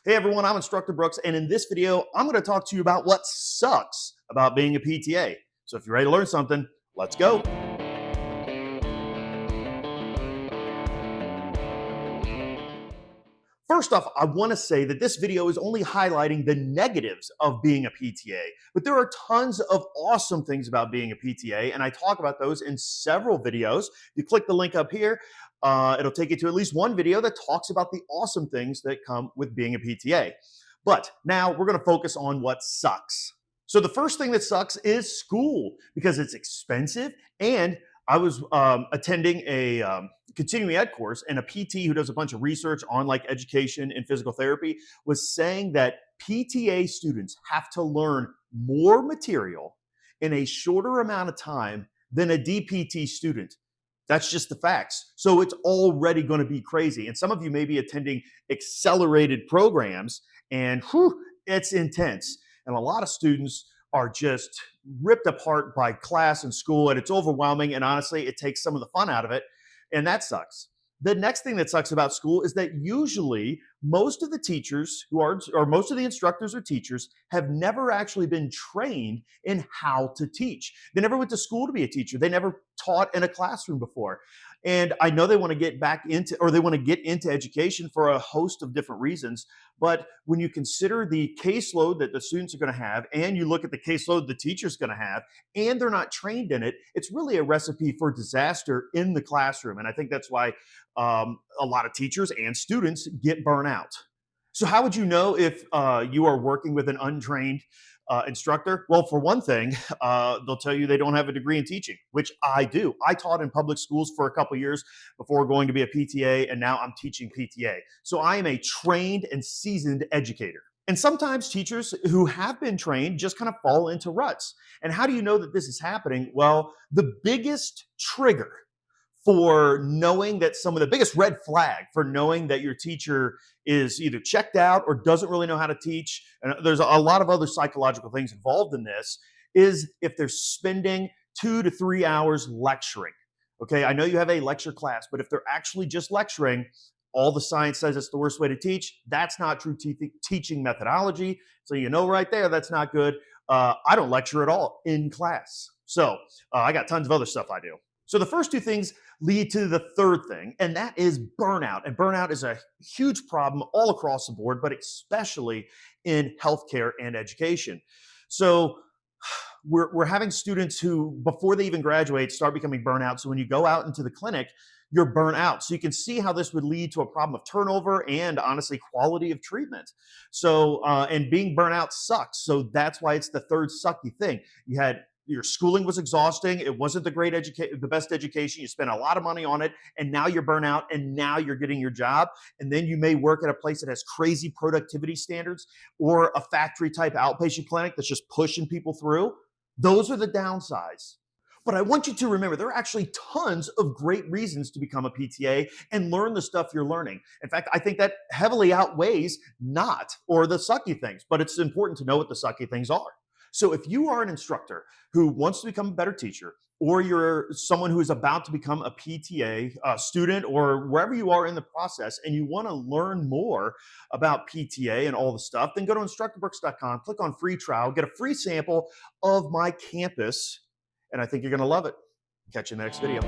Hey everyone, I'm Instructor Brooks, and in this video, I'm going to talk to you about what sucks about being a PTA. So if you're ready to learn something, let's go. First off, I want to say that this video is only highlighting the negatives of being a PTA, but there are tons of awesome things about being a PTA, and I talk about those in several videos. You click the link up here, it'll take you to at least one video that talks about the awesome things that come with being a PTA. But now we're going to focus on what sucks. So the first thing that sucks is school because it's expensive, and I was attending a continuing ed course, and a PT who does a bunch of research on like education and physical therapy was saying that PTA students have to learn more material in a shorter amount of time than a DPT student. That's just the facts. So it's already going to be crazy. And some of you may be attending accelerated programs, and whew, it's intense. And a lot of students are just ripped apart by class and school, and it's overwhelming. And honestly, it takes some of the fun out of it. And that sucks. The next thing that sucks about school is that usually most of the teachers or most of the instructors or teachers have never actually been trained in how to teach. They never went to school to be a teacher. They never taught in a classroom before. And I know they want to get back into, or they want to get into education for a host of different reasons. But when you consider the caseload that the students are going to have, and you look at the caseload the teacher's going to have, and they're not trained in it, it's really a recipe for disaster in the classroom. And I think that's why a lot of teachers and students get burnt out. So how would you know if you are working with an untrained instructor? Well, for one thing, they'll tell you they don't have a degree in teaching, which I do. I taught in public schools for a couple of years before going to be a PTA, and now I'm teaching PTA. So I am a trained and seasoned educator. And sometimes teachers who have been trained just kind of fall into ruts. And how do you know that this is happening? Well, the biggest trigger for knowing that some of the biggest red flag for knowing that your teacher is either checked out or doesn't really know how to teach, and there's a lot of other psychological things involved in this, is if they're spending 2 to 3 hours lecturing. Okay, I know you have a lecture class, but if they're actually just lecturing, all the science says it's the worst way to teach. That's not true teaching methodology. So you know right there, that's not good. I don't lecture at all in class. So I got tons of other stuff I do. So the first two things lead to the third thing, and that is burnout. And burnout is a huge problem all across the board, but especially in healthcare and education. So we're having students who, before they even graduate, start becoming burnout. So when you go out into the clinic, you're burnt out. So you can see how this would lead to a problem of turnover and honestly quality of treatment. So, and being burnt out sucks. So that's why it's the third sucky thing. You had your schooling was exhausting. It wasn't the best education. You spent a lot of money on it, and now you're burnt out, and now you're getting your job. And then you may work at a place that has crazy productivity standards, or a factory type outpatient clinic that's just pushing people through. Those are the downsides. But I want you to remember there are actually tons of great reasons to become a PTA and learn the stuff you're learning. In fact, I think that heavily outweighs not or the sucky things, but it's important to know what the sucky things are. So if you are an instructor who wants to become a better teacher, or you're someone who is about to become a PTA student, or wherever you are in the process, and you want to learn more about PTA and all the stuff, then go to instructorbrooks.com, click on free trial, get a free sample of my campus, and I think you're going to love it. Catch you in the next video.